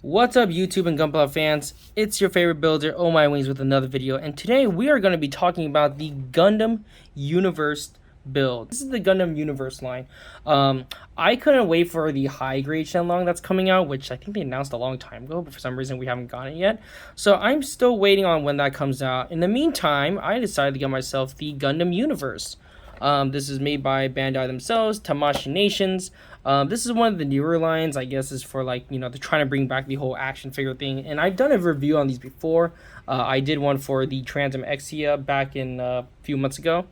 What's up, YouTube and Gunpla fans? It's your favorite builder, Oh My Wings, with another video, and today we are going to be talking about the Gundam Universe build. This is the Gundam Universe line. I couldn't wait for the high grade Shenlong that's coming out, which I think they announced a long time ago, but for some reason we haven't gotten it yet. So I'm still waiting on when that comes out. In the meantime, I decided to get myself the Gundam Universe. This is made by Bandai themselves, Tamashii Nations. This is one of the newer lines, I guess, is for like, they're trying to bring back the whole action figure thing. And I've done a review on these before. I did one for the Transam Exia back in a few months ago.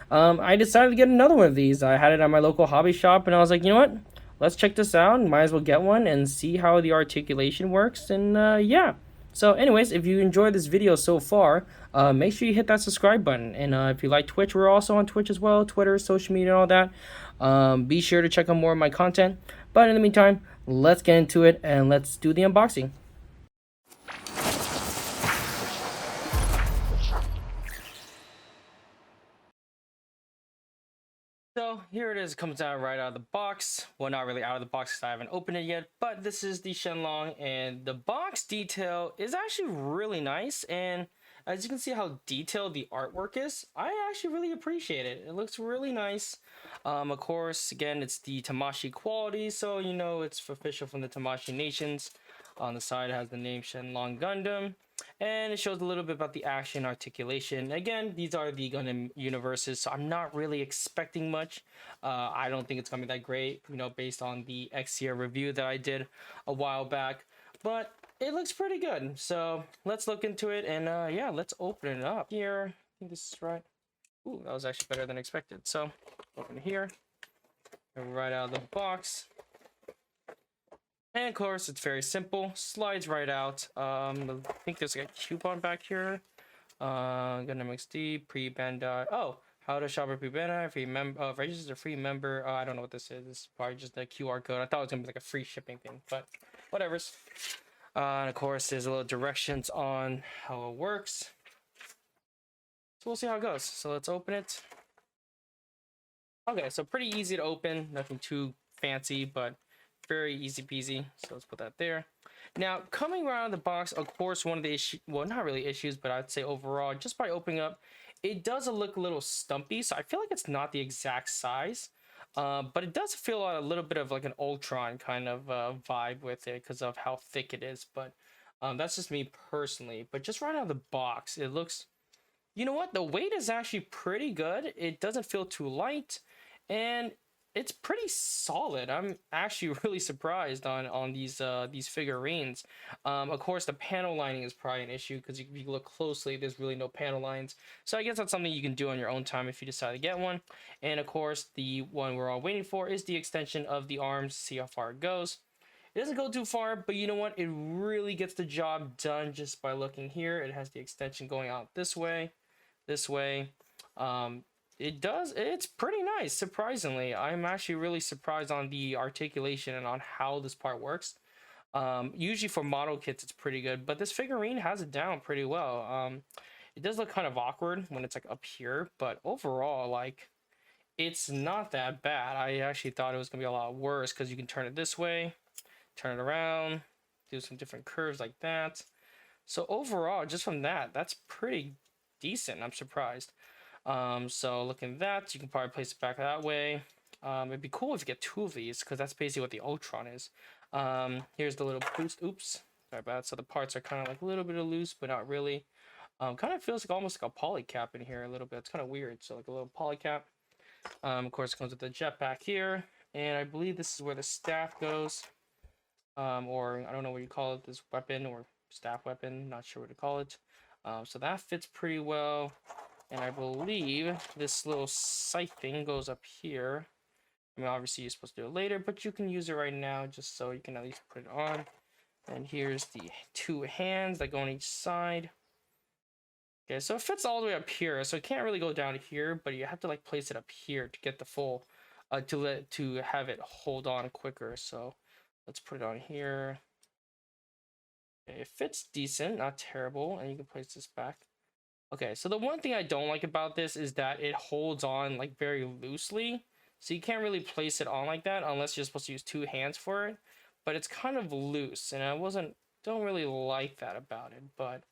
I decided to get another one of these. I had it at my local hobby shop and I was like, you know what? Let's check this out. Might as well get one and see how the articulation works. And yeah. So anyways, if you enjoyed this video so far, make sure you hit that subscribe button. And if you like Twitch, we're also on Twitch as well, Twitter, social media, and all that. Be sure to check out more of my content. But in the meantime, let's get into it and let's do the unboxing. So here it is, comes out right out of the box. Well, not really out of the box because I haven't opened it yet, but this is the Shenlong, and the box detail is actually really nice. And as you can see how detailed the artwork is, I actually really appreciate it. It looks really nice. Of course, again, it's the Tamashii quality, so you know it's official from the Tamashii Nations. On the side, it has the name Shenlong Gundam. And it shows a little bit about the action articulation. Again, these are the Gundam universes, so I'm not really expecting much. I don't think it's gonna be that great, based on the Exia review that I did a while back. But it looks pretty good. So let's look into it, and yeah, let's open it up here. I think this is right. Ooh, that was actually better than expected. So open here, right out of the box. And of course, it's very simple. Slides right out. I think there's like a coupon back here. Gundam XD, pre-Bandai. Oh, how to shop a pre-Bandai, free member, register a free member. I don't know what this is. This is probably just a QR code. I thought it was gonna be like a free shipping thing, but whatever's. And of course, there's a little directions on how it works. So we'll see how it goes. So let's open it. Okay, so pretty easy to open. Nothing too fancy, but very easy peasy. So let's put that there. Now, coming right out of the box, of course, one of the issues, well, not really issues, but I'd say overall, just by opening up, it does look a little stumpy. So I feel like it's not the exact size, but it does feel a little bit of like an Ultron kind of vibe with it because of how thick it is. But that's just me personally. But just right out of the box, it looks, you know what? The weight is actually pretty good. It doesn't feel too light, and it's pretty solid. I'm actually really surprised on these figurines. Of course, the panel lining is probably an issue because if you look closely, there's really no panel lines. So I guess that's something you can do on your own time if you decide to get one. And of course, the one we're all waiting for is the extension of the arms. See how far it goes. It doesn't go too far, but you know what? It really gets the job done just by looking here. It has the extension going out this way, this way. It's pretty nice, surprisingly. I'm actually really surprised on the articulation and on how this part works. Usually for model kits it's pretty good, but this figurine has it down pretty well. It does look kind of awkward when it's like up here, but overall, like, it's not that bad. I actually thought it was gonna be a lot worse because you can turn it this way, turn it around, do some different curves like that. So overall, just from that, that's pretty decent. I'm surprised. So looking at that, you can probably place it back that way. It'd be cool if you get two of these because that's basically what the Ultron is. Here's the little boost. Oops, sorry about that. So the parts are kind of like a little bit of loose, but not really. Kind of feels like almost like a poly cap in here a little bit. It's kind of weird. So like a little poly cap. Of course, it comes with the jetpack here, and I believe this is where the staff goes. Or I don't know what you call it, this weapon or staff weapon. Not sure what to call it. So that fits pretty well. And I believe this little sight thing goes up here. I mean, obviously you're supposed to do it later, but you can use it right now just so you can at least put it on. And here's the two hands that go on each side. Okay, so it fits all the way up here, so it can't really go down here, but you have to like place it up here to get the full, to have it hold on quicker. So let's put it on here. Okay, it fits decent, not terrible, and you can place this back. Okay, so the one thing I don't like about this is that it holds on like very loosely. So you can't really place it on like that unless you're supposed to use two hands for it. But it's kind of loose, and I wasn't Don't really like that about it, but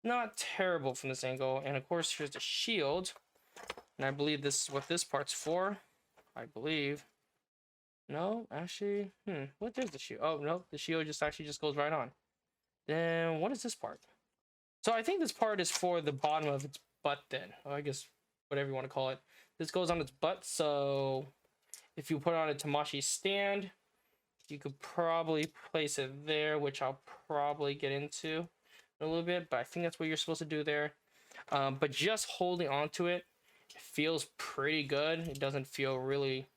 not terrible from this angle. And of course, here's the shield. And I believe this is what this part's for. I believe. No, actually, what is the shield? Oh, no, the shield just actually just goes right on. Then what is this part? So I think this part is for the bottom of its butt then. Or I guess whatever you want to call it. This goes on its butt, so if you put it on a Tamashii stand, you could probably place it there, which I'll probably get into in a little bit, but I think that's what you're supposed to do there. But just holding onto it, it feels pretty good. It doesn't feel really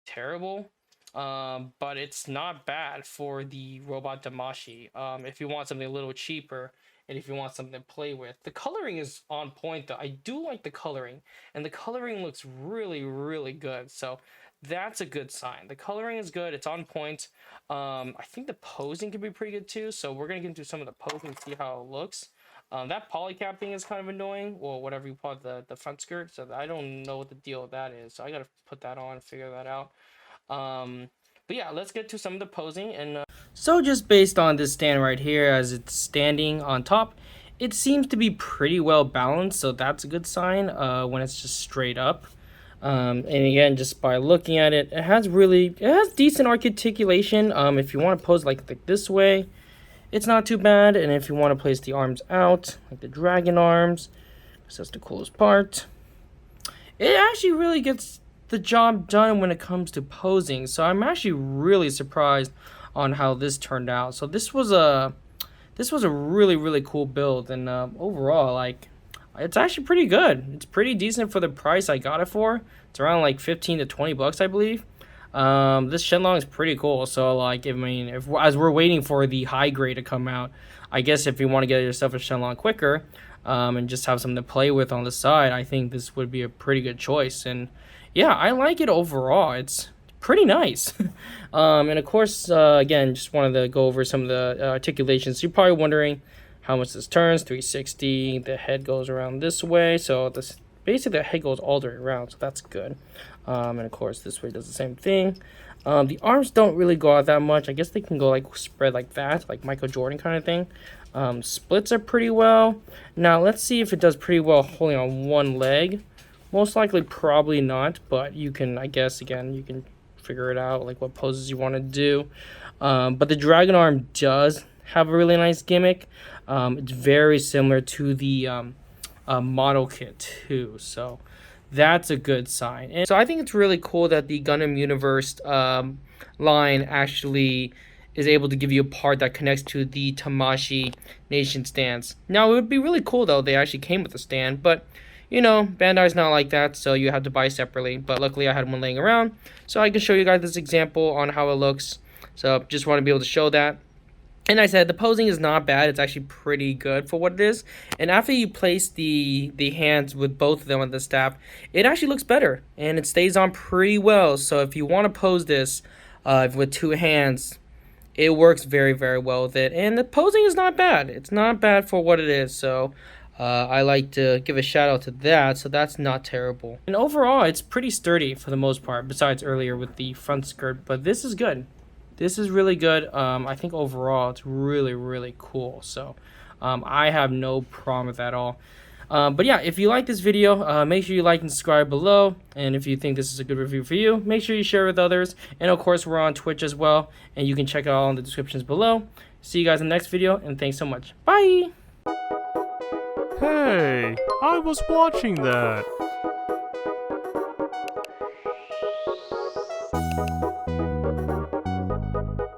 terrible. But it's not bad for the robot Tamashii. If you want something a little cheaper and if you want something to play with. The coloring is on point though. I do like the coloring, and the coloring looks really, really good. So that's a good sign. The coloring is good. It's on point. I think the posing can be pretty good too. So we're going to get into some of the posing and see how it looks. That polycap thing is kind of annoying. Well, whatever you call it, the front skirt. So I don't know what the deal with that is. So I got to put that on and figure that out. But yeah, let's get to some of the posing. And so just based on this stand right here as it's standing on top, it seems to be pretty well balanced. So that's a good sign when it's just straight up. And again, just by looking at it, it has decent articulation. If you want to pose like this way, it's not too bad. And if you want to place the arms out, like the dragon arms, because that's the coolest part, it actually really gets the job done when it comes to posing. So I'm actually really surprised on how this turned out. So this was a really, really cool build, and overall, like, it's actually pretty good. It's pretty decent for the price I got it for. It's around like 15 to 20 bucks, I believe. This Shenlong is pretty cool. So like, I mean, as we're waiting for the high grade to come out, I guess if you want to get yourself a Shenlong quicker, and just have something to play with on the side, I think this would be a pretty good choice. And yeah, I like it overall. It's pretty nice. And of course, again, just wanted to go over some of the articulations. You're probably wondering how much this turns. 360. The head goes around this way. So this basically the head goes all the way around. So that's good. And of course, this way does the same thing. The arms don't really go out that much. I guess they can go like spread like that, like Michael Jordan kind of thing. Splits are pretty well. Now let's see if it does pretty well holding on one leg. Most likely probably not, but you can, I guess, again, you can figure it out, like what poses you want to do. But the dragon arm does have a really nice gimmick. It's very similar to the model kit too, so that's a good sign. And so I think it's really cool that the Gundam Universe line actually is able to give you a part that connects to the Tamashii Nation stands. Now, it would be really cool, though, they actually came with a stand, but you know, Bandai's not like that, so you have to buy separately. But luckily, I had one laying around, so I can show you guys this example on how it looks. So just want to be able to show that. And I said the posing is not bad. It's actually pretty good for what it is. And after you place the hands with both of them on the staff, it actually looks better, and it stays on pretty well. So if you want to pose this with two hands, it works very, very well with it. And the posing is not bad. It's not bad for what it is. So I like to give a shout out to that, so that's not terrible. And overall, it's pretty sturdy for the most part, besides earlier with the front skirt, but this is good. This is really good. I think overall, it's really, really cool. So I have no problem with that at all. But yeah, if you like this video, make sure you like and subscribe below. And if you think this is a good review for you, make sure you share with others. And of course, we're on Twitch as well, and you can check it all in the descriptions below. See you guys in the next video, and thanks so much. Bye! Hey, I was watching that.